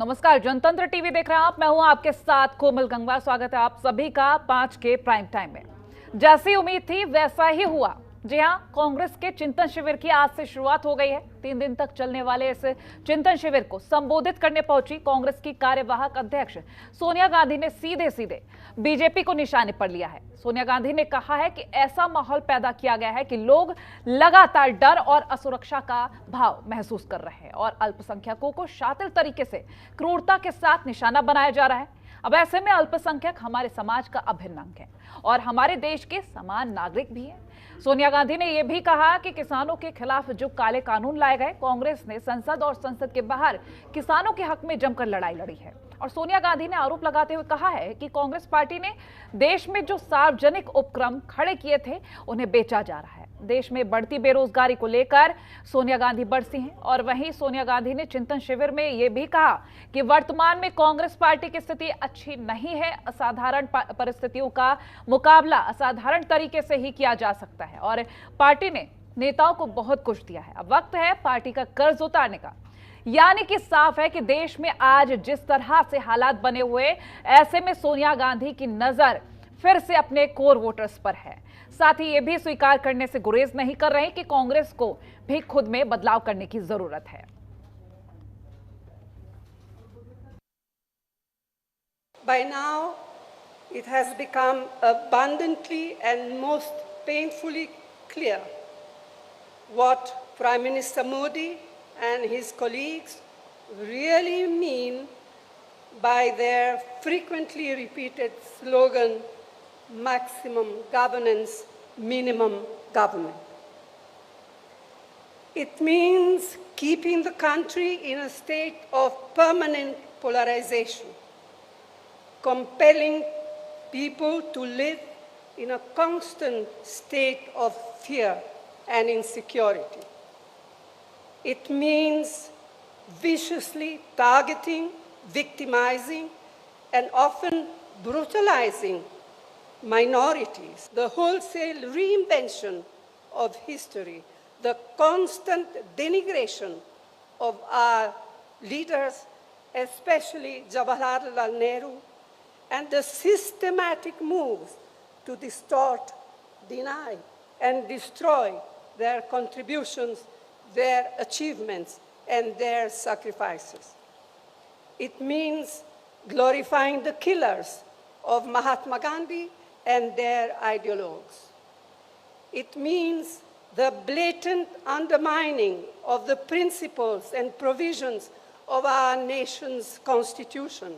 नमस्कार, जनतंत्र टीवी देख रहे हैं आप। मैं हूं आपके साथ कोमल गंगवार। स्वागत है आप सभी का 5 के प्राइम टाइम में। जैसी उम्मीद थी वैसा ही हुआ। जी हां, कांग्रेस के चिंतन शिविर की आज से शुरुआत हो गई है। 3 दिन तक चलने वाले इस चिंतन शिविर को संबोधित करने पहुंची कांग्रेस की कार्यवाहक अध्यक्ष सोनिया गांधी ने सीधे सीधे बीजेपी को निशाने पर लिया है। सोनिया गांधी ने कहा है कि ऐसा माहौल पैदा किया गया है कि लोग लगातार डर और असुरक्षा का भाव महसूस कर रहे हैं और अल्पसंख्यकों को शातिर तरीके से क्रूरता के साथ निशाना बनाया जा रहा है। अब ऐसे में अल्पसंख्यक हमारे समाज का अभिन्न अंग है और हमारे देश के समान नागरिक भी हैं। सोनिया गांधी ने यह भी कहा कि किसानों के खिलाफ जो काले कानून लाए गए, कांग्रेस ने संसद और संसद के बाहर किसानों के हक में जमकर लड़ाई लड़ी है। और सोनिया गांधी ने आरोप लगाते हुए कहा है कि कांग्रेस पार्टी ने देश में जो सार्वजनिक उपक्रम खड़े किए थे उन्हें बेचा जा रहा है। देश में बढ़ती बेरोजगारी को लेकर सोनिया गांधी बरसी हैं। और वहीं सोनिया गांधी ने चिंतन शिविर में यह भी कहा कि वर्तमान में कांग्रेस पार्टी की स्थिति अच्छी नहीं है। असाधारण परिस्थितियों का मुकाबला असाधारण तरीके से ही किया जा सकता है और पार्टी ने नेताओं को बहुत कुछ दिया है। अब वक्त है पार्टी का कर्ज उतारने का। यानी कि साफ है कि देश में आज जिस तरह से हालात बने हुए, ऐसे में सोनिया गांधी की नजर फिर से अपने कोर वोटर्स पर है। साथ ही ये भी स्वीकार करने से गुरेज नहीं कर रहे कि कांग्रेस को भी खुद में बदलाव करने की जरूरत है। By now, it has become abundantly and most painfully clear what Prime Minister Modi and his colleagues really mean by their frequently repeated slogan, maximum governance, minimum government. It means keeping the country in a state of permanent polarization, compelling people to live in a constant state of fear and insecurity. It means viciously targeting, victimizing, and often brutalizing minorities. The wholesale reinvention of history, the constant denigration of our leaders, especially Jawaharlal Nehru, and the systematic moves to distort, deny, and destroy their contributions, their achievements, and their sacrifices. It means glorifying the killers of Mahatma Gandhi and their ideologues. It means the blatant undermining of the principles and provisions of our nation's constitution,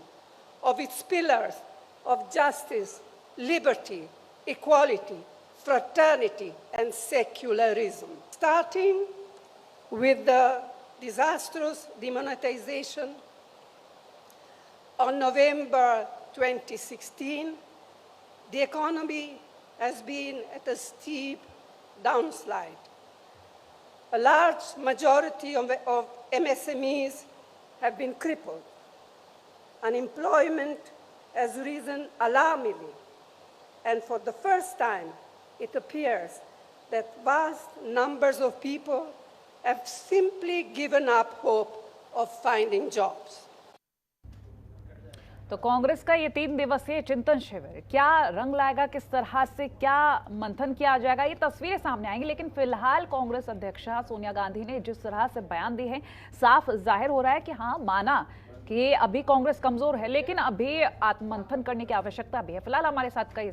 of its pillars of justice, liberty, equality, fraternity, and secularism. Starting with the disastrous demonetization on November 2016, the economy has been at a steep downslide. A large majority of MSMEs have been crippled. Unemployment has risen alarmingly, and for the first time, it appears that vast numbers of people have simply given up hope of finding jobs. तो कांग्रेस का ये 3 दिवसीय चिंतन शिविर क्या रंग लाएगा, किस तरह से क्या मंथन किया जाएगा, ये तस्वीरें सामने आएंगी। लेकिन फिलहाल कांग्रेस अध्यक्षा सोनिया गांधी ने जिस तरह से बयान दिए हैं, साफ जाहिर हो रहा है कि हाँ, माना कि अभी कांग्रेस कमजोर है लेकिन अभी आत्ममंथन करने की आवश्यकता भी है। फिलहाल हमारे साथ कई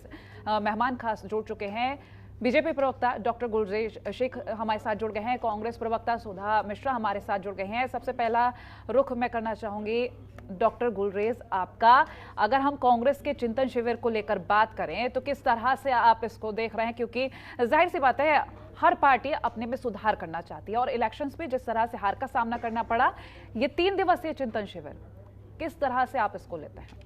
मेहमान खास जुड़ चुके हैं। बीजेपी प्रवक्ता डॉक्टर गुलरेज शेख हमारे साथ जुड़ गए हैं, कांग्रेस प्रवक्ता सुधा मिश्रा हमारे साथ जुड़ गए हैं। सबसे पहला रुख मैं करना चाहूंगी डॉक्टर गुलरेज आपका। अगर हम कांग्रेस के चिंतन शिविर को लेकर बात करें तो किस तरह से आप इसको देख रहे हैं, क्योंकि जाहिर सी बात है हर पार्टी अपने में सुधार करना चाहती है और इलेक्शंस में जिस तरह से हार का सामना करना पड़ा, ये 3 दिवसीय चिंतन शिविर किस तरह से आप इसको लेते हैं?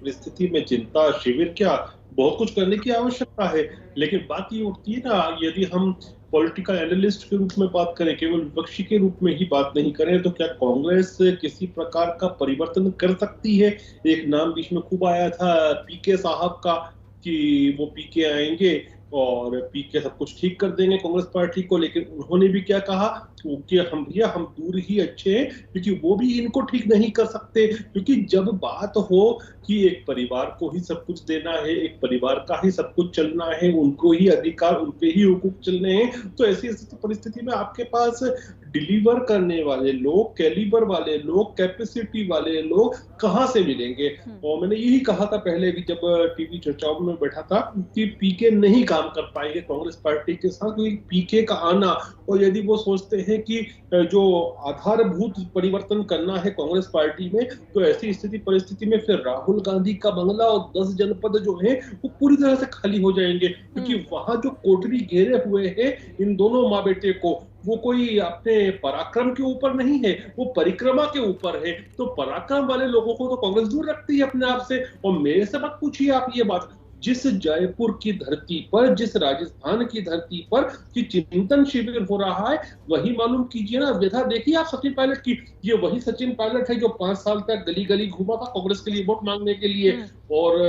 परिस्थिति में चिंता शिविर क्या, बहुत कुछ करने की आवश्यकता है। लेकिन बात ये उठती है ना, यदि हम पॉलिटिकल एनालिस्ट के रूप में बात करें, केवल विपक्षी के रूप में ही बात नहीं करें, तो क्या कांग्रेस किसी प्रकार का परिवर्तन कर सकती है? एक नाम बीच में खूब आया था पीके साहब का कि वो पीके आएंगे, और पीके सब कुछ ठीक कर देंगे कांग्रेस पार्टी को। लेकिन उन्होंने भी क्या कहा कि हम भैया हम दूर ही अच्छे हैं, क्योंकि वो भी इनको ठीक नहीं कर सकते। क्योंकि जब बात हो कि एक परिवार को ही सब कुछ देना है, एक परिवार का ही सब कुछ चलना है, उनको ही अधिकार, उनके ही हुकूक चलने हैं, तो ऐसी परिस्थिति में आपके पास डिलीवर करने वाले लोग, कैलिबर वाले लोग, कैपेसिटी वाले लोग कहां से मिलेंगे। और मैंने यही कहा था पहले भी जब टीवी चर्चाओं में बैठा था कि पीके नहीं काम कर पाएंगे कांग्रेस पार्टी के साथ, क्योंकि पीके का आना, और यदि वो सोचते हैं कि जो आधारभूत परिवर्तन करना है कांग्रेस पार्टी में, तो ऐसी स्थिति परिस्थिति में फिर राहुल गांधी का बंगला और 10 जनपद जो है वो पूरी तरह से खाली हो जाएंगे। क्योंकि वहां जो कोठरी घेरे हुए हैं इन दोनों माँ बेटे को, वो कोई अपने पराक्रम के ऊपर नहीं है, वो परिक्रमा के ऊपर है। तो पराक्रम वाले लोगों को तो कांग्रेस दूर रखती है अपने आप से। और मेरे से मत पूछिए आप ये बात, जिस जयपुर की धरती पर, जिस राजस्थान की धरती पर कि चिंतन शिविर हो रहा है, वही मालूम कीजिए ना। व्यथा देखिए आप सचिन पायलट की, ये वही सचिन पायलट है जो 5 साल तक गली गली घूमा था कांग्रेस के लिए वोट मांगने के लिए। और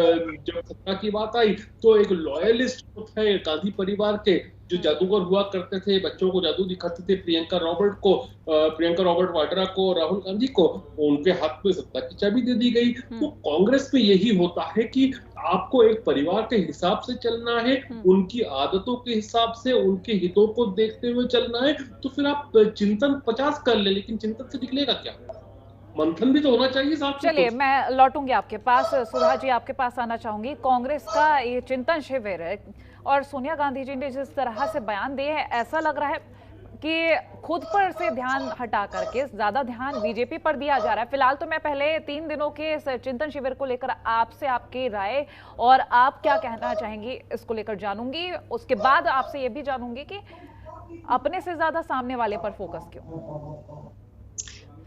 जब सत्ता की बात आई तो एक लॉयलिस्ट है गांधी परिवार के, जो जादूगर हुआ करते थे, बच्चों को जादू दिखाते थे, प्रियंका रॉबर्ट वाड्रा को, राहुल गांधी को, उनके हाथ में सत्ता की चाबी दे दी गई। तो कांग्रेस में यही होता है कि आपको एक परिवार के हिसाब से चलना है, उनकी आदतों के हिसाब से, उनके हितों को देखते हुए चलना है। तो फिर आप चिंतन 50 कर ले, लेकिन चिंतन से निकलेगा क्या? मंथन भी तो होना चाहिए साथ में। चलिए मैं लौटूंगी आपके पास, सुधा जी आपके पास आना चाहूंगी। कांग्रेस का ये चिंतन शिविर है और सोनिया गांधी जी ने जिस तरह से बयान दिए हैं, ऐसा लग रहा है कि खुद पर से ध्यान हटा करके ज्यादा ध्यान बीजेपी पर दिया जा रहा है। फिलहाल तो मैं पहले 3 दिनों के चिंतन शिविर को लेकर आपसे आपकी राय और आप क्या कहना चाहेंगी इसको लेकर जानूंगी। उसके बाद आपसे ये भी जानूंगी कि अपने से ज्यादा सामने वाले पर फोकस क्यों।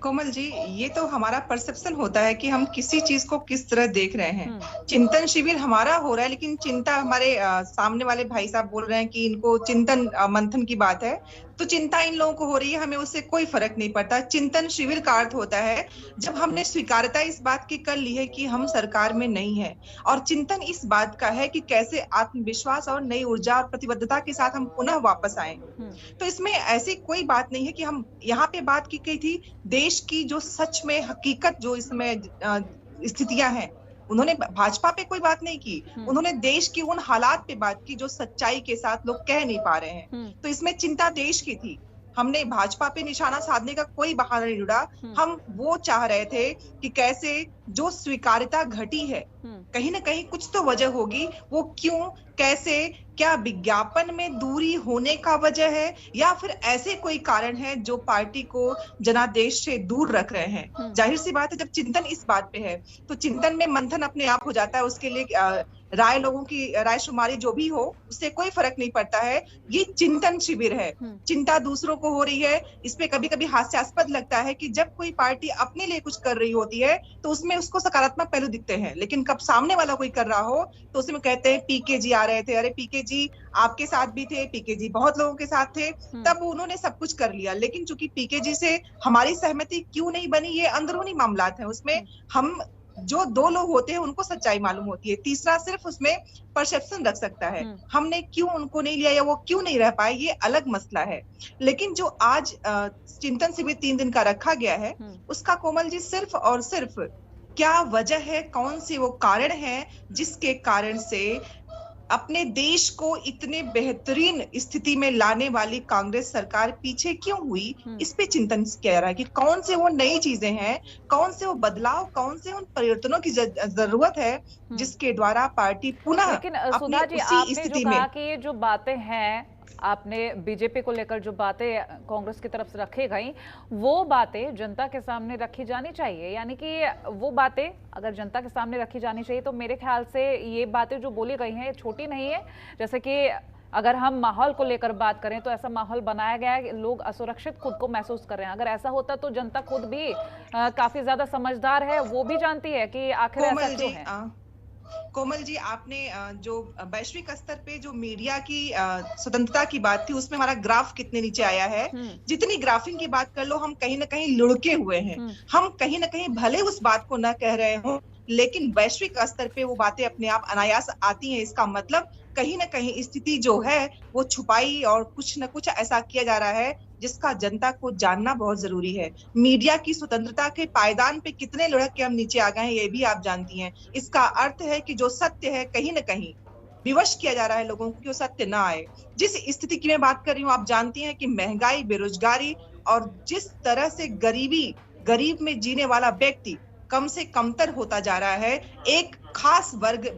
कोमल जी, ये तो हमारा परसेप्शन होता है कि हम किसी चीज को किस तरह देख रहे हैं। चिंतन शिविर हमारा हो रहा है, लेकिन चिंता हमारे सामने वाले भाई साहब बोल रहे हैं कि इनको चिंतन मंथन की बात है, तो चिंता इन लोगों को हो रही है, हमें उससे कोई फर्क नहीं पड़ता। चिंतन शिविर का अर्थ होता है जब हमने स्वीकारता इस बात की कर ली है कि हम सरकार में नहीं है, और चिंतन इस बात का है कि कैसे आत्मविश्वास और नई ऊर्जा और प्रतिबद्धता के साथ हम पुनः वापस आए। तो इसमें ऐसी कोई बात नहीं है कि हम यहाँ पे बात की गई थी देश की जो सच में हकीकत जो इसमें स्थितियां हैं, उन्होंने भाजपा पे कोई बात नहीं की, उन्होंने देश की उन हालात पे बात की जो सच्चाई के साथ लोग कह नहीं पा रहे हैं। तो इसमें चिंता देश की थी, हमने भाजपा पे निशाना साधने का कोई बहाना नहीं जुड़ा। हम वो चाह रहे थे कि कैसे जो स्वीकार्यता घटी है, कहीं ना कहीं कुछ तो वजह होगी, वो क्यों, कैसे, क्या विज्ञापन में दूरी होने का वजह है या फिर ऐसे कोई कारण है जो पार्टी को जनादेश से दूर रख रहे हैं। जाहिर सी बात है जब चिंतन इस बात पे है तो चिंतन में मंथन अपने आप हो जाता है, उसके लिए राय लोगों की राय शुमारी जो भी हो उससे कोई फर्क नहीं पड़ता है। ये चिंतन शिविर है, चिंता दूसरों को हो रही है। इसमें कभी कभी हास्यास्पद लगता है कि जब कोई पार्टी अपने लिए कुछ कर रही होती है तो उसमें उसको सकारात्मक पहलू दिखते हैं, लेकिन कब सामने वाला कोई कर रहा हो तो उसमें कहते हैं पीके जी आ रहे थे, अरे पीके जी आपके साथ भी थे, पीके जी बहुत लोगों के साथ थे, तब उन्होंने सब कुछ कर लिया। लेकिन चूंकि पीके जी से हमारी सहमति क्यों नहीं बनी, ये अंदरूनी मामलात है, उसमें हम जो 2 लोग होते हैं उनको सच्चाई मालूम होती है, तीसरा सिर्फ उसमें परसेप्शन रख सकता है। हमने क्यों उनको नहीं लिया या वो क्यों नहीं रह पाए, ये अलग मसला है। लेकिन जो आज चिंतन शिविर 3 दिन का रखा गया है, उसका कोमल जी सिर्फ और सिर्फ क्या वजह है, कौन से वो कारण है जिसके कारण से अपने देश को इतने बेहतरीन स्थिति में लाने वाली कांग्रेस सरकार पीछे क्यों हुई, इस पे चिंतन किया रहा है कि कौन से वो नई चीजें हैं, कौन से वो बदलाव, कौन से उन परिवर्तनों की जरूरत है जिसके द्वारा पार्टी पुनः अपनी उसी स्थिति में। कि ये जो बातें हैं, आपने बीजेपी को लेकर जो बातें कांग्रेस की तरफ से रखी गई, वो बातें जनता के सामने रखी जानी चाहिए। यानी कि वो बातें अगर जनता के सामने रखी जानी चाहिए तो मेरे ख्याल से ये बातें जो बोली गई हैं छोटी नहीं है। जैसे कि अगर हम माहौल को लेकर बात करें तो ऐसा माहौल बनाया गया है कि लोग असुरक्षित खुद को महसूस कर रहे हैं। अगर ऐसा होता तो जनता खुद भी काफी ज्यादा समझदार है, वो भी जानती है कि आखिर ऐसा क्यों है। कोमल जी, आपने जो वैश्विक स्तर पे जो मीडिया की स्वतंत्रता की बात थी, उसमें हमारा ग्राफ कितने नीचे आया है। जितनी ग्राफिंग की बात कर लो, हम कहीं ना कहीं लुढ़के हुए हैं। हम कहीं ना कहीं भले उस बात को न कह रहे हो, लेकिन वैश्विक स्तर पे वो बातें अपने आप अनायास आती हैं। इसका मतलब कहीं ना कहीं स्थिति जो है वो छुपाई और कुछ न कुछ ऐसा किया जा रहा है जिसका जनता को जानना बहुत जरूरी है। मीडिया की स्वतंत्रता के पायदान पे कितने लुढ़क के हम नीचे आ गए हैं ये भी आप जानती हैं। इसका अर्थ है कि जो सत्य है कहीं ना कहीं विवश किया जा रहा है लोगों को कि वो सत्य ना आए। जिस स्थिति की मैं बात कर रही हूँ आप जानती हैं कि महंगाई, बेरोजगारी और जिस तरह से गरीब में जीने वाला व्यक्ति कम से कमतर होता जा रहा है, एक खास वर्ग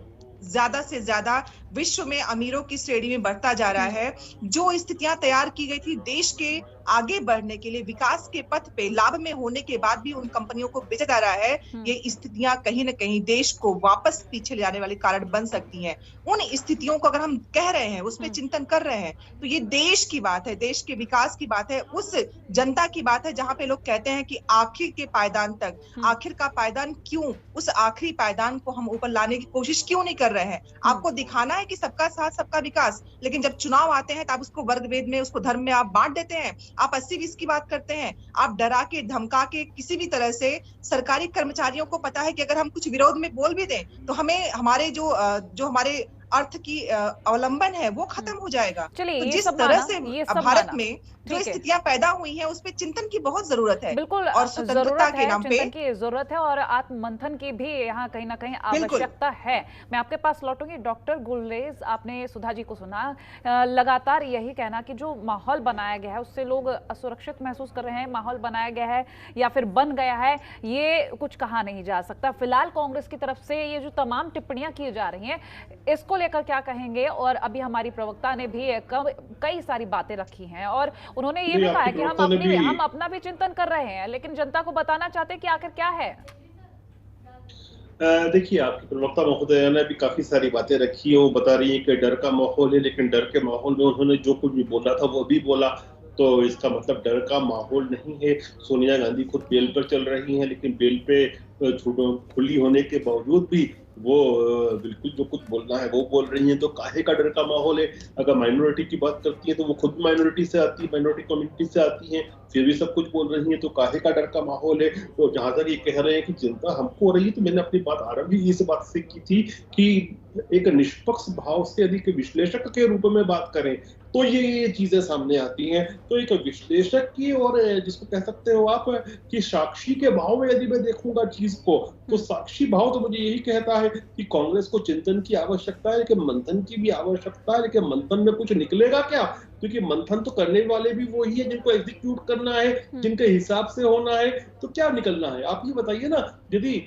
ज्यादा से ज्यादा विश्व में अमीरों की श्रेणी में बढ़ता जा रहा है। जो स्थितियां तैयार की गई थी देश के आगे बढ़ने के लिए, विकास के पथ पे लाभ में होने के बाद भी उन कंपनियों को बेचा जा रहा है, ये स्थितियां कहीं ना कहीं देश को वापस पीछे ले जाने वाले कारण बन सकती हैं। उन स्थितियों को अगर हम कह रहे हैं, उस पर चिंतन कर रहे हैं, तो ये देश की बात है, देश के विकास की बात है, उस जनता की बात है जहां पे लोग कहते हैं कि आखिर के पायदान तक, आखिर का पायदान क्यों, उस आखिरी पायदान को हम ऊपर लाने की कोशिश क्यों नहीं कर रहे हैं। आपको दिखाना है कि सबका साथ सबका विकास, लेकिन जब चुनाव आते हैं तो आप उसको वर्ग भेद में, उसको धर्म में आप बांट देते हैं। आप 80-20 की बात करते हैं, आप डरा के धमका के किसी भी तरह से सरकारी कर्मचारियों को पता है कि अगर हम कुछ विरोध में बोल भी दें तो हमें हमारे जो हमारे अर्थ की अवलंबन है वो खत्म हो जाएगा। चलिए, तो जिस तरह से भारत में जो स्थितियां पैदा हुई हैं उस पे चिंतन की बहुत जरूरत है। बिल्कुल, और स्वतंत्रता के नाम पे चिंतन की जरूरत है और आत्ममंथन की भी यहाँ कहीं ना कहीं आवश्यकता है। मैं आपके पास लौटूंगी। डॉक्टर गुलरेज, आपने सुधा जी को सुना, लगातार यही कहना कि जो माहौल बनाया गया है उससे लोग असुरक्षित महसूस कर रहे हैं, माहौल बनाया गया है या फिर बन गया है, ये कुछ कहा नहीं जा सकता। फिलहाल कांग्रेस की तरफ से ये जो तमाम टिप्पणियां की जा रही हैं इसको लेकर क्या कहेंगे? और अभी हमारी प्रवक्ता ने भी कई सारी बातें रखी हैं और उन्होंने ये भी कहा है कि हम अपना भी चिंतन कर रहे हैं, लेकिन जनता को बताना चाहते हैं कि आखिर क्या है। देखिए, आपकी प्रवक्ता महोदया ने भी काफी सारी बातें रखी है। वो बता रही है कि डर का माहौल है, लेकिन डर के माहौल में उन्होंने जो कुछ भी बोला था वो भी बोला, तो इसका मतलब डर का माहौल नहीं है। सोनिया गांधी खुद बेल पर चल रही हैं, लेकिन बेल पे खुली होने के बावजूद भी वो बिल्कुल जो कुछ बोलना है वो बोल रही हैं। तो काहे का डर का माहौल है? अगर माइनॉरिटी की बात करती है तो वो खुद माइनॉरिटी से आती है, माइनॉरिटी कम्युनिटी से आती हैं, फिर भी सब कुछ बोल रही हैं। तो काहे का डर का माहौल है? तो जहां तक ये कह रहे हैं कि चिंता हमको हो रही है, तो मैंने अपनी बात आरंभ ही इस बात से की थी कि एक निष्पक्ष भाव से यदि विश्लेषक के रूप में बात करें तो ये चीजें सामने आती हैं। तो एक विश्लेषक की और जिसको कह सकते हो आप कि साक्षी के भाव में यदि मैं देखूंगा चीज को, तो साक्षी भाव तो मुझे यही कहता है कि कांग्रेस को चिंतन की आवश्यकता है, लेकिन मंथन की भी आवश्यकता है। लेकिन मंथन में कुछ निकलेगा क्या? क्योंकि मंथन तो करने वाले भी वही है जिनको एग्जीक्यूट करना है, जिनके हिसाब से होना है। तो क्या निकलना है आप ये बताइए ना। यदि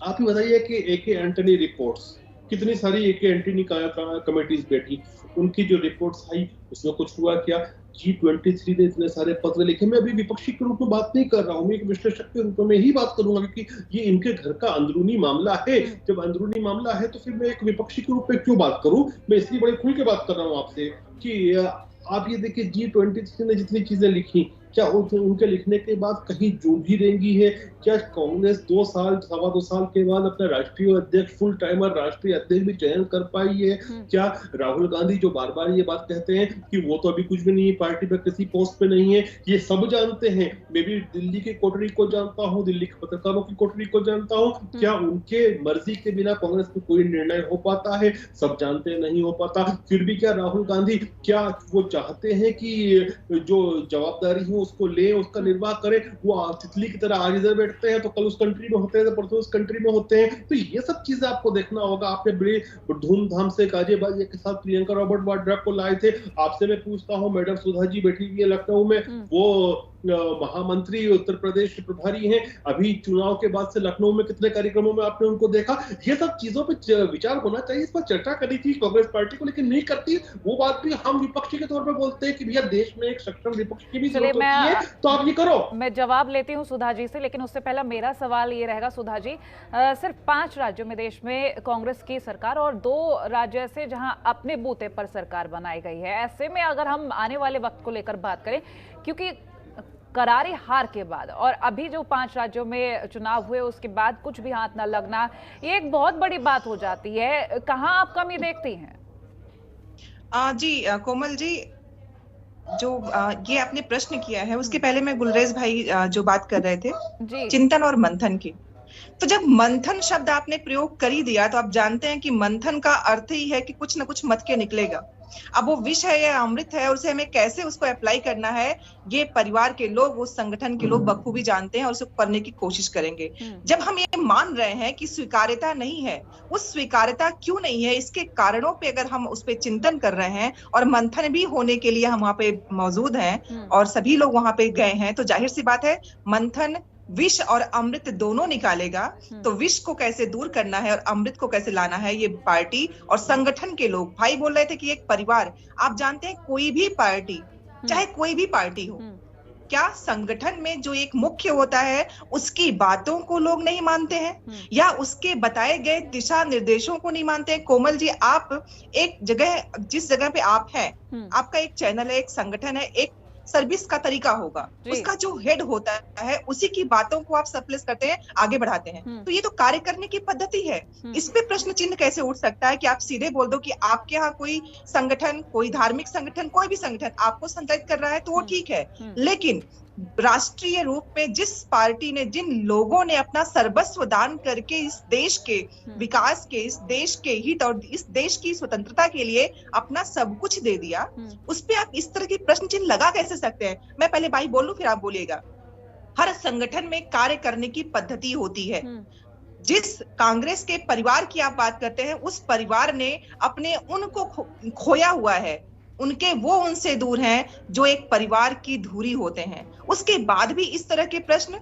आप ही बताइए कि ए.के. एंटनी रिपोर्ट्स, कितनी सारी ए.के. एंटनी कमेटीज बैठी, उनकी जो रिपोर्ट्स आई उसमें कुछ हुआ क्या? G23 ने इतने सारे पत्र लिखे। मैं अभी विपक्षी के रूप में बात नहीं कर रहा हूँ, मैं एक विश्लेषक के रूप में ही बात करूंगा, क्योंकि ये इनके घर का अंदरूनी मामला है। जब अंदरूनी मामला है तो फिर मैं एक विपक्षी के रूप में क्यों बात करूं? मैं इसलिए बड़े खुल के बात कर रहा हूँ आपसे कि आप ये देखिए G23 ने जितनी चीजें लिखी, क्या उनके लिखने के बाद कहीं जो भी रहेंगी है? क्या कांग्रेस 2 साल, 2.25 साल के बाद अपना राष्ट्रीय अध्यक्ष, फुल टाइमर राष्ट्रीय अध्यक्ष भी चयन कर पाई है? क्या राहुल गांधी जो बार बार ये बात कहते हैं कि वो तो अभी कुछ भी नहीं है, पार्टी पे किसी पोस्ट पे नहीं है, ये सब जानते हैं। मैं भी दिल्ली की कोठरी को जानता हूँ, दिल्ली के पत्रकारों की कोठरी को जानता हूँ। क्या उनके मर्जी के बिना कांग्रेस में कोई निर्णय हो पाता है? सब जानते हैं नहीं हो पाता। फिर भी क्या राहुल गांधी, क्या वो चाहते हैं कि जो जवाबदारी है उसको ले, उसका निर्वाह करें? वो तितली की तरह आज इधर बैठते हैं तो कल उस कंट्री में होते हैं, तो परसों उस कंट्री में होते हैं। तो ये सब चीजें आपको देखना होगा। आपने बड़े धूमधाम से गाजेबाजी के साथ प्रियंका रॉबर्ट वाड्रा को लाए थे। आपसे मैं पूछता हूँ, मैडम सुधा जी बैठी हुई है लखनऊ में, वो महामंत्री उत्तर प्रदेश प्रभारी हैं, अभी चुनाव के बाद से लखनऊ में कितने कार्यक्रमों में आपने उनको देखा? ये सब चीजों पे विचार होना चाहिए, इस पर चर्चा करनी थी कांग्रेस पार्टी को, लेकिन नहीं करती। वो बात भी हम विपक्षी के तौर पे बोलते हैं कि भैया देश में एक सक्षम विपक्ष की भी जरूरत होती है, तो आप ये करो। मैं जवाब लेती हूँ सुधा जी से, लेकिन उससे पहला मेरा सवाल ये रहेगा सुधा जी, सिर्फ 5 राज्यों में देश में कांग्रेस की सरकार और 2 राज्य ऐसे जहां अपने बूते पर सरकार बनाई गई है। ऐसे में अगर हम आने वाले वक्त को लेकर बात करें, क्योंकि करारी हार के बाद और अभी जो 5 राज्यों में चुनाव हुए उसके बाद कुछ भी हाथ न लगना, ये एक बहुत बड़ी बात हो जाती है। कहाँ आप कमी देखती हैं? जी कोमल जी, जो ये आपने प्रश्न किया है उसके पहले मैं गुलरेज भाई जो बात कर रहे थे चिंतन और मंथन की, तो जब मंथन शब्द आपने प्रयोग कर ही दिया तो आप जानते हैं कि मंथन का अर्थ ही है कि कुछ ना कुछ मत के निकलेगा। अब वो विष है या अमृत है और उसे हमें कैसे उसको अप्लाई करना है, ये परिवार के लोग, उस संगठन के लोग बखूबी जानते हैं और उसको करने की कोशिश करेंगे। जब हम ये मान रहे हैं कि स्वीकार्यता नहीं है, उस स्वीकार्यता क्यों नहीं है, इसके कारणों पे अगर हम उस पर चिंतन कर रहे हैं और मंथन भी होने के लिए हम वहां पे मौजूद हैं और सभी लोग वहां पे गए हैं, तो जाहिर सी बात है मंथन विष और अमृत दोनों निकालेगा। तो विष को कैसे दूर करना है और अमृत को कैसे लाना है, ये पार्टी और संगठन के लोग, भाई बोल रहे थे कि एक परिवार, आप जानते हैं कोई भी पार्टी, चाहे कोई भी पार्टी हो, क्या संगठन में जो एक मुख्य होता है उसकी बातों को लोग नहीं मानते हैं या उसके बताए गए दिशा निर्देशों को नहीं मानते हैं? कोमल जी, आप एक जगह, जिस जगह पे आप हैं, आपका एक चैनल है, एक संगठन है, एक सर्विस का तरीका होगा, उसका जो हेड होता है उसी की बातों को आप सप्रेस करते हैं, आगे बढ़ाते हैं। तो ये तो कार्य करने की पद्धति है। इस पे प्रश्न चिन्ह कैसे उठ सकता है कि आप सीधे बोल दो कि आपके यहाँ कोई संगठन, कोई धार्मिक संगठन, कोई भी संगठन आपको संचालित कर रहा है तो वो ठीक है, लेकिन राष्ट्रीय रूप में जिस पार्टी ने, जिन लोगों ने अपना सर्वस्व दान करके इस देश के विकास के, इस देश के हित और इस देश की स्वतंत्रता के लिए अपना सब कुछ दे दिया, उस पे आप इस तरह की प्रश्न चिन्ह लगा कैसे सकते हैं? मैं पहले भाई बोलूं फिर आप बोलिएगा। हर संगठन में कार्य करने की पद्धति होती है। जिस कांग्रेस के परिवार की आप बात करते हैं, उस परिवार ने अपने उनको खोया हुआ है, उनके वो उनसे दूर हैं जो एक परिवार की धुरी होते हैं। उसके बाद भी इस तरह के प्रश्न,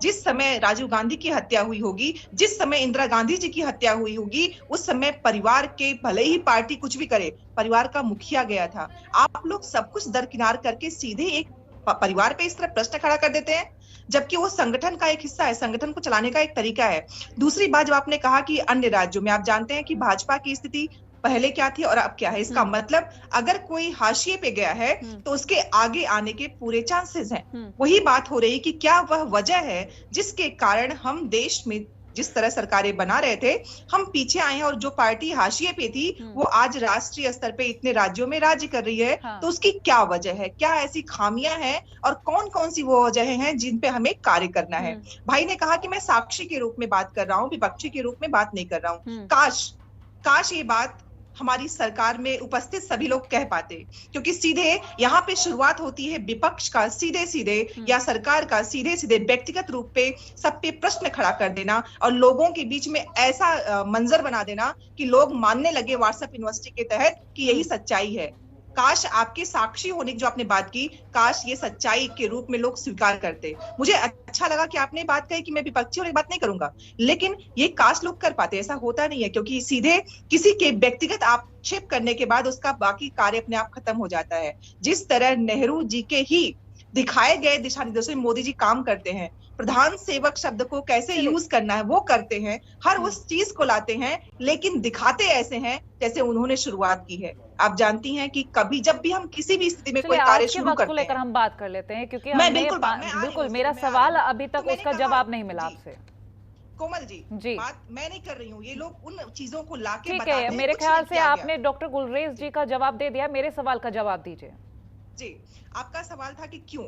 जिस समय राजीव गांधी की हत्या हुई होगी, जिस समय इंदिरा गांधी जी की हत्या हुई होगी, उस समय परिवार के, भले ही पार्टी कुछ भी करे, परिवार का मुखिया गया था। आप लोग सब कुछ दरकिनार करके सीधे एक परिवार पे इस तरह प्रश्न खड़ा कर देते हैं, जबकि वो संगठन का एक हिस्सा है, संगठन को चलाने का एक तरीका है। दूसरी बात, जब आपने कहा कि अन्य राज्यों में, आप जानते हैं कि भाजपा की स्थिति पहले क्या थी और अब क्या है। इसका मतलब अगर कोई हाशिए पे गया है तो उसके आगे आने के पूरे चांसेस हैं। वही बात हो रही कि क्या वह वजह है जिसके कारण हम देश में जिस तरह सरकारें बना रहे थे, हम पीछे आए हैं, और जो पार्टी हाशिए पे थी वो आज राष्ट्रीय स्तर पे इतने राज्यों में राज्य कर रही है। तो उसकी क्या वजह है, क्या ऐसी खामियां हैं और कौन कौन सी वो वजह हैं जिन पे हमें कार्य करना है? भाई ने कहा कि मैं साक्षी के रूप में बात कर रहा हूँ, विपक्षी के रूप में बात नहीं कर रहा हूँ। काश ये बात हमारी सरकार में उपस्थित सभी लोग कह पाते, क्योंकि सीधे यहाँ पे शुरुआत होती है विपक्ष का सीधे या सरकार का सीधे व्यक्तिगत रूप पे सब पे प्रश्न खड़ा कर देना और लोगों के बीच में ऐसा मंजर बना देना कि लोग मानने लगे व्हाट्सएप यूनिवर्सिटी के तहत कि यही सच्चाई है। काश आपके साक्षी होने की जो आपने बात की, काश ये सच्चाई के रूप में लोग स्वीकार करते। मुझे अच्छा लगा कि आपने बात कही कि मैं विपक्षी होने की बात नहीं करूंगा, लेकिन ये काश लोग कर पाते। ऐसा होता नहीं है, क्योंकि सीधे किसी के व्यक्तिगत आक्षेप करने के बाद उसका बाकी कार्य अपने आप खत्म हो जाता है। जिस तरह नेहरू जी के ही दिखाए गए दिशा निर्देशों में मोदी जी काम करते हैं, प्रधान सेवक शब्द को कैसे यूज करना है वो करते हैं, हर उस चीज को लाते हैं, लेकिन दिखाते ऐसे हैं जैसे उन्होंने शुरुआत की है। आप जानती हैं कि कभी जब भी हम किसी भी स्थिति में कोई कार्य शुरू करते हैं, लेकर हम बात कर लेते हैं, क्योंकि बिल्कुल मेरा सवाल अभी तक उसका जवाब नहीं मिला आपसे। कोमल जी, बात मैं नहीं कर रही हूँ, ये लोग उन चीजों को लाके ठीक है। मेरे ख्याल से आपने डॉक्टर गुलरेज जी का जवाब दे दिया, मेरे सवाल का जवाब दीजिए। जी, आपका सवाल था कि क्यों,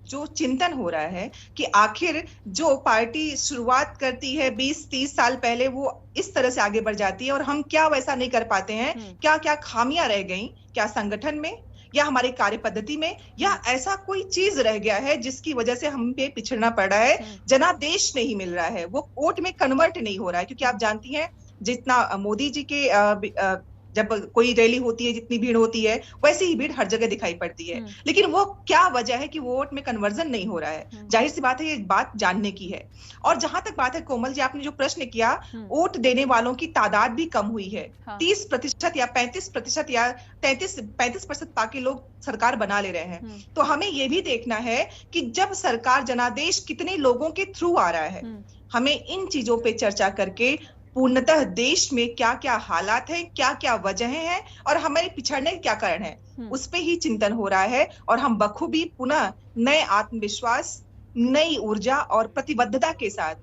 जो चिंतन हो रहा है कि आखिर जो पार्टी शुरुआत करती है 20-30 साल पहले, वो इस तरह से आगे बढ़ जाती है और हम क्या वैसा नहीं कर पाते हैं? क्या क्या खामियां रह गई, क्या संगठन में या हमारी कार्य पद्धति में, या ऐसा कोई चीज रह गया है जिसकी वजह से हम पे पिछड़ना पड़ रहा है, जनादेश नहीं मिल रहा है, वो वोट में कन्वर्ट नहीं हो रहा है? क्योंकि आप जानती हैं जितना मोदी जी के जब कोई रैली होती है, जितनी भीड़ होती है, वैसी ही भीड़ हर जगह दिखाई पड़ती है, लेकिन वो क्या वजह है कि वोट में कन्वर्जन नहीं हो रहा है? जाहिर सी बात है ये बात जानने की है। और जहां तक बात है कोमल जी, आपने जो प्रश्न किया, वोट देने वालों की तादाद भी कम हुई है। 30% या 35% या 35% पाके लोग सरकार बना ले रहे हैं। तो हमें ये भी देखना है कि जब सरकार, जनादेश कितने लोगों के थ्रू आ रहा है, हमें इन चीजों पे चर्चा करके पूर्णतः देश में क्या क्या हालात हैं, क्या क्या वजहें हैं और हमारे पिछड़ने के क्या कारण हैं, उस पे ही चिंतन हो रहा है। और हम बखूबी पुनः नए आत्मविश्वास, नई ऊर्जा और प्रतिबद्धता के साथ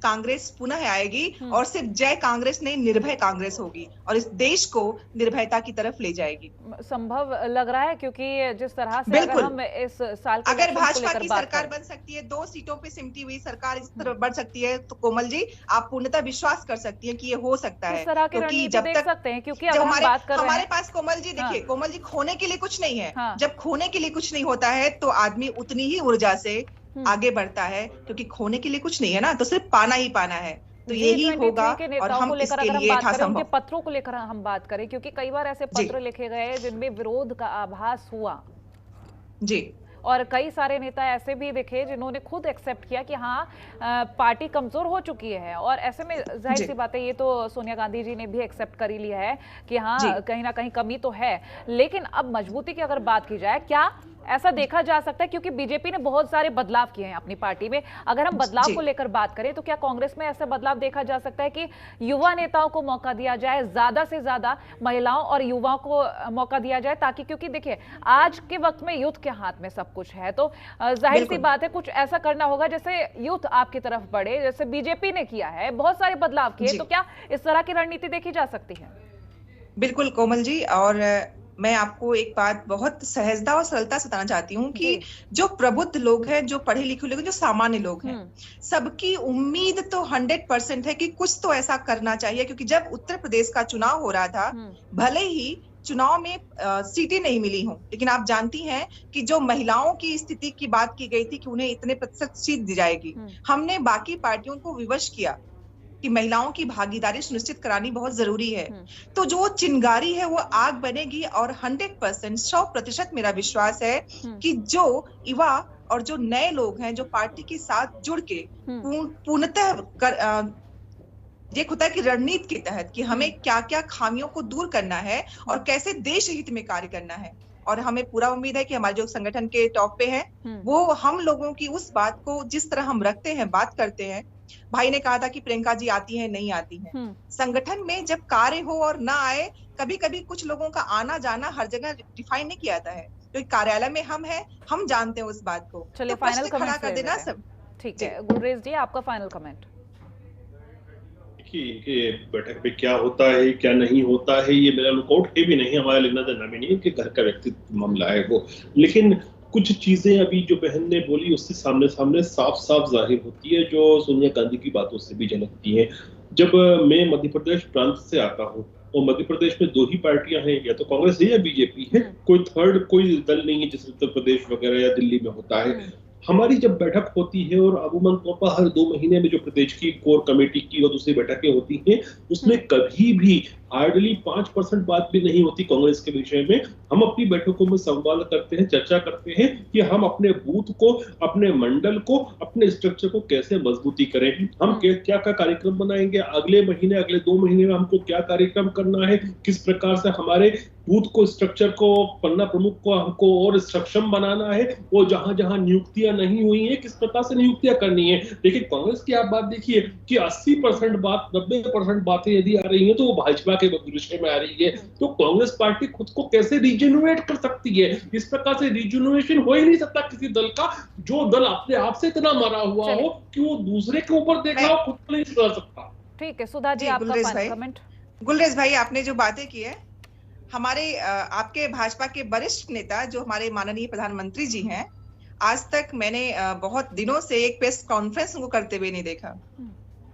कांग्रेस पुनः आएगी और सिर्फ जय कांग्रेस नहीं, निर्भय कांग्रेस होगी और इस देश को निर्भयता की तरफ ले जाएगी। संभव लग रहा है, क्योंकि जिस तरह से बिल्कुल, अगर हम इस साल के अगर इलेक्शन को भाजपा लेकर की बात सरकार करें, बन सकती है, 2 सीटों पे सिमटी हुई सरकार इस तरह बढ़ सकती है, तो कोमल जी आप पूर्णतः विश्वास कर सकती है कि ये हो सकता है। इस तरह की क्योंकि रणनीति जब देख तक सकते हैं, क्योंकि जब अगर हम बात कर रहे हमारे हैं, पास कोमल जी देखिए, हाँ। कोमल जी खोने के लिए कुछ नहीं है। हाँ। जब खोने के लिए कुछ नहीं होता है तो आदमी उतनी ही ऊर्जा से आगे बढ़ता है, क्योंकि खोने के लिए कुछ नहीं है ना, तो सिर्फ पाना ही पाना है। तो यही होगा के और नेताओं हम को लेकर इसके अगर हम लिए बात करें, उनके यथासंभव। पत्रों को लेकर हम बात करें, क्योंकि कई बार ऐसे पत्र लिखे गए जिनमें विरोध का आभास हुआ जी, और कई सारे नेता ऐसे भी दिखे जिन्होंने खुद एक्सेप्ट किया कि हाँ पार्टी कमजोर हो चुकी है, और ऐसे में जाहिर सी बात है, ये तो सोनिया गांधी जी ने भी एक्सेप्ट कर ही लिया है कि हाँ कहीं ना कहीं कमी तो है, लेकिन अब मजबूती की अगर बात की जाए, क्या ऐसा देखा जा सकता है, क्योंकि बीजेपी ने बहुत सारे बदलाव किए हैं अपनी पार्टी में, अगर हम बदलाव को लेकर बात करें तो क्या कांग्रेस में ऐसा बदलाव देखा जा सकता है कि युवा नेताओं को मौका दिया जाए, ज्यादा से ज्यादा महिलाओं और युवाओं को मौका दिया जाए, ताकि, क्योंकि देखिए आज के वक्त में यूथ के हाथ में सब कुछ है, तो जाहिर सी बात है कुछ ऐसा करना होगा जैसे यूथ आपकी तरफ बढ़े, जैसे बीजेपी ने किया है, बहुत सारे बदलाव किए, तो क्या इस तरह की रणनीति देखी जा सकती है? बिल्कुल कोमल जी, और मैं आपको एक बात बहुत सहजता और सरलता से बताना चाहती हूँ कि जो प्रबुद्ध लोग हैं, जो पढ़े लिखे लोग हैं, जो सामान्य लोग हैं, सबकी उम्मीद तो 100% है कि कुछ तो ऐसा करना चाहिए, क्योंकि जब उत्तर प्रदेश का चुनाव हो रहा था, भले ही चुनाव में सीटें नहीं मिली हों, लेकिन आप जानती हैं कि जो महिलाओं की स्थिति की बात की गई थी कि उन्हें इतने प्रतिशत सीट दी जाएगी, हमने बाकी पार्टियों को विवश किया कि महिलाओं की भागीदारी सुनिश्चित करानी बहुत जरूरी है। तो जो चिंगारी है वो आग बनेगी, और 100% 100% मेरा विश्वास है कि जो युवा और जो नए लोग हैं, जो पार्टी के साथ जुड़ के पूर्णतः ये होता है कि रणनीति के तहत कि हमें क्या क्या खामियों को दूर करना है और कैसे देश हित में कार्य करना है, और हमें पूरा उम्मीद है कि हमारे जो संगठन के टॉप पे हैं वो हम लोगों की उस बात को जिस तरह हम रखते हैं, बात करते हैं। भाई ने कहा था कि प्रियंका जी आती हैं, नहीं आती हैं, संगठन में जब कार्य हो और ना आए, कभी कभी कुछ लोगों का आना जाना हर जगह डिफाइन नहीं किया जाता है, तो कार्यालय में हम हैं, हम जानते हैं उस बात को। चलिए तो फाइनल खड़ा कर देना सब। ठीक है, गुलरेज जी आपका फाइनल कमेंट। कि बैठक पे क्या होता है क्या नहीं होता है, ये मेरा लुकआउट है भी नहीं, हमारा लेना देना भी नहीं है कि घर का व्यक्तित्व मामला है वो, लेकिन कुछ चीजें अभी जो बहन ने बोली उससे सामने सामने साफ साफ जाहिर होती है, जो सोनिया गांधी की बातों से भी झलकती है। जब मैं मध्य प्रदेश प्रांत से आता हूँ और मध्य प्रदेश में 2 ही पार्टियां हैं, या तो कांग्रेस है या बीजेपी है, कोई थर्ड कोई दल नहीं है जैसे उत्तर प्रदेश वगैरह या दिल्ली में होता है। हमारी जब बैठक होती है और अमूमन तौर पर हर 2 महीने में जो प्रदेश की कोर कमेटी की और दूसरी बैठकें होती हैं, उसमें कभी भी हार्डली 5% बात भी नहीं होती कांग्रेस के विषय में। हम अपनी बैठकों में संवाद करते हैं, चर्चा करते हैं कि हम अपने बूथ को, अपने मंडल को, अपने स्ट्रक्चर को कैसे मजबूती करें, हम क्या क्या कार्यक्रम बनाएंगे अगले महीने, अगले 2 महीने में हमको क्या कार्यक्रम करना है, किस प्रकार से हमारे बूथ को, स्ट्रक्चर को, पन्ना प्रमुख को हमको और सक्षम बनाना है, वो जहां जहां नियुक्तियां नहीं हुई है किस प्रकार से नियुक्तियां करनी है। लेकिन कांग्रेस की आप बात देखिए कि 80% बात, 90% बातें यदि आ रही हैं तो वो भाजपा के विषय में आ रही है, तो कांग्रेस पार्टी खुद को कैसे रिजेन्युएट कर सकती है? इस प्रकार से रिजेन्युएशन हो ही नहीं सकता किसी दल का, जो दल अपने आप से इतना मरा हुआ हो कि वो दूसरे के ऊपर देख रहा हो, खुद को नहीं सुधार सकता। ठीक है, सुधा जी आपका फाइनल कमेंट। गुलरेज भाई, आपने जो बातें की है, हमारे आपके भाजपा के वरिष्ठ नेता जो हमारे माननीय प्रधानमंत्री जी हैं, आज तक मैंने बहुत दिनों से एक प्रेस कॉन्फ्रेंस उनको करते हुए नहीं देखा,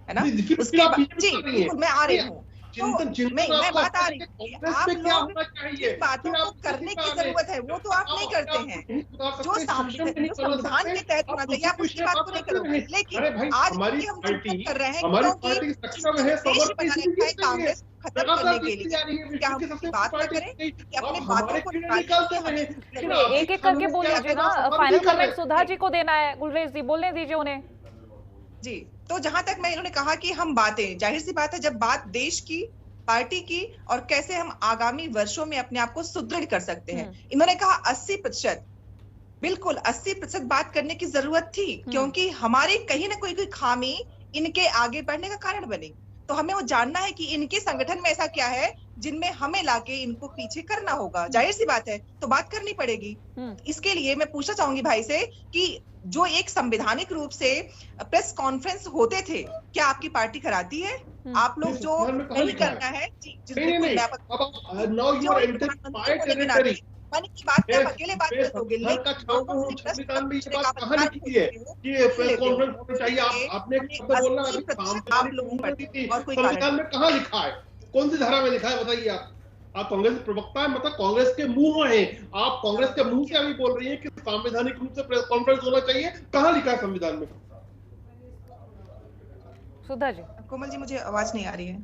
है ना? उसके बाद जी बिल्कुल मैं आ रही हूँ, मैं बात आ रही हूँ, आप लोग जिन बातों को करने की जरूरत है वो तो आप नहीं करते हैं, जो संविधान के तहत होना चाहिए आप उसकी बात को नहीं करोगे। लेकिन आज हम कर रहे हैं क्योंकि देश बनाने का है कांग्रेस खत्म करने के लिए, क्या हम उसकी बात न करें कि अपने बातों को एक एक करके बोल लीजिए ना, फाइनल कमेंट सुधा जी को देना है, गुलरेज जी बोलने दीजिए उन्हें जी। तो जहां तक मैं इन्होंने कहा कि हम बातें, जाहिर सी बात है जब बात देश की, पार्टी की और कैसे हम आगामी वर्षों में अपने आप को सुदृढ़ कर सकते हैं, इन्होंने कहा 80%, बिल्कुल 80% बात करने की जरूरत थी, क्योंकि हमारे कहीं ना कोई खामी इनके आगे बढ़ने का कारण बनी। तो हमें वो जानना है कि इनके संगठन में ऐसा क्या है जिनमें हमें लाके इनको पीछे करना होगा। जाहिर सी बात है, तो बात करनी पड़ेगी। इसके लिए मैं पूछना चाहूंगी भाई से कि जो एक संवैधानिक रूप से प्रेस कॉन्फ्रेंस होते थे, क्या आपकी पार्टी कराती है? आप लोग जो नहीं करना है, मन की बात में आप अकेले बात कर दोगे, संविधान में ये बात कहाँ लिखी है कि प्रेस कॉन्फ्रेंस होनी चाहिए? आपने आप लोगों पर और कोई संविधान में कहाँ लिखा है? कौन सी धारा में लिखा है बताइए आप कांग्रेस के प्रवक्ता है, मतलब कांग्रेस के मुंह हैं, आप कांग्रेस के मुंह से अभी बोल रही हैं कि संवैधानिक रूप से प्रेस कॉन्फ्रेंस होना चाहिए। कहाँ लिखा है संविधान में? सुधा जी। कोमल जी, मुझे आवाज नहीं आ रही है।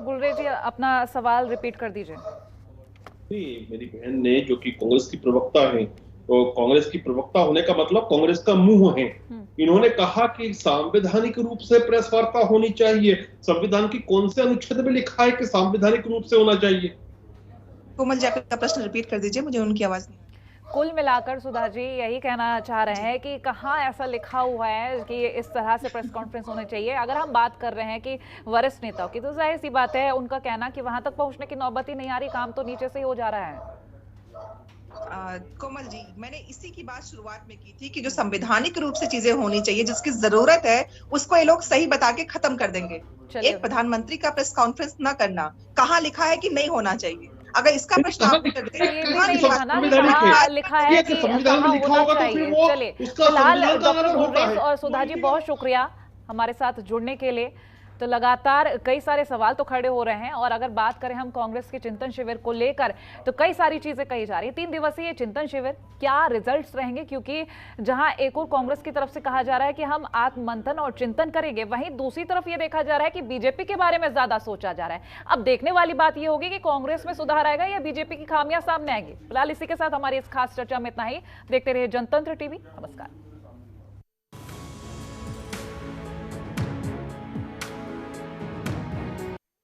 गुलरेज जी, अपना सवाल रिपीट कर दीजिए। मेरी बहन ने, जो कि कांग्रेस की प्रवक्ता है, तो कांग्रेस की प्रवक्ता होने का मतलब कांग्रेस का मुंह है, इन्होंने कहा कि संवैधानिक रूप से प्रेस वार्ता होनी चाहिए। संविधान की कौन से अनुच्छेद में लिखा है कि संवैधानिक रूप से होना चाहिए? कोमल जी, आपका प्रश्न रिपीट कर दीजिए, मुझे उनकी आवाज नहीं। कुल मिलाकर सुधा जी यही कहना चाह रहे हैं कि कहाँ ऐसा लिखा हुआ है कि इस तरह से प्रेस कॉन्फ्रेंस होनी चाहिए। अगर हम बात कर रहे हैं कि वरिष्ठ नेताओं की, तो जाहिर सी बात है उनका कहना कि वहां तक पहुंचने की नौबत ही नहीं आ रही, काम तो नीचे से ही हो जा रहा है। कोमल जी, मैंने इसी की बात शुरुआत में की थी कि जो संवैधानिक रूप से चीजें होनी चाहिए, जिसकी जरूरत है, उसको ये लोग सही बता के खत्म कर देंगे। एक प्रधानमंत्री का प्रेस कॉन्फ्रेंस ना करना, कहाँ लिखा है कि नहीं होना चाहिए? अगर इसका प्रश्न आप लिखा है कि कहाँ होना चाहिए। चलिए, फिलहाल डॉक्टर गुलरेज और सुधा जी, बहुत शुक्रिया हमारे साथ जुड़ने के लिए। तो लगातार कई सारे सवाल तो खड़े हो रहे हैं, और अगर बात करें हम कांग्रेस के चिंतन शिविर को लेकर, तो कई सारी चीजें कही जा रही है। 3 दिवसीय चिंतन शिविर, क्या रिजल्ट्स रहेंगे? क्योंकि जहां एक और कांग्रेस की तरफ से कहा जा रहा है कि हम आत्ममंथन और चिंतन करेंगे, वहीं दूसरी तरफ ये देखा जा रहा है कि बीजेपी के बारे में ज्यादा सोचा जा रहा है। अब देखने वाली बात यह होगी कि कांग्रेस में सुधार आएगा या बीजेपी की खामियां सामने आएंगी। फिलहाल इसी के साथ हमारी इस खास चर्चा में इतना ही। देखते रहिए जनतंत्र टीवी। नमस्कार।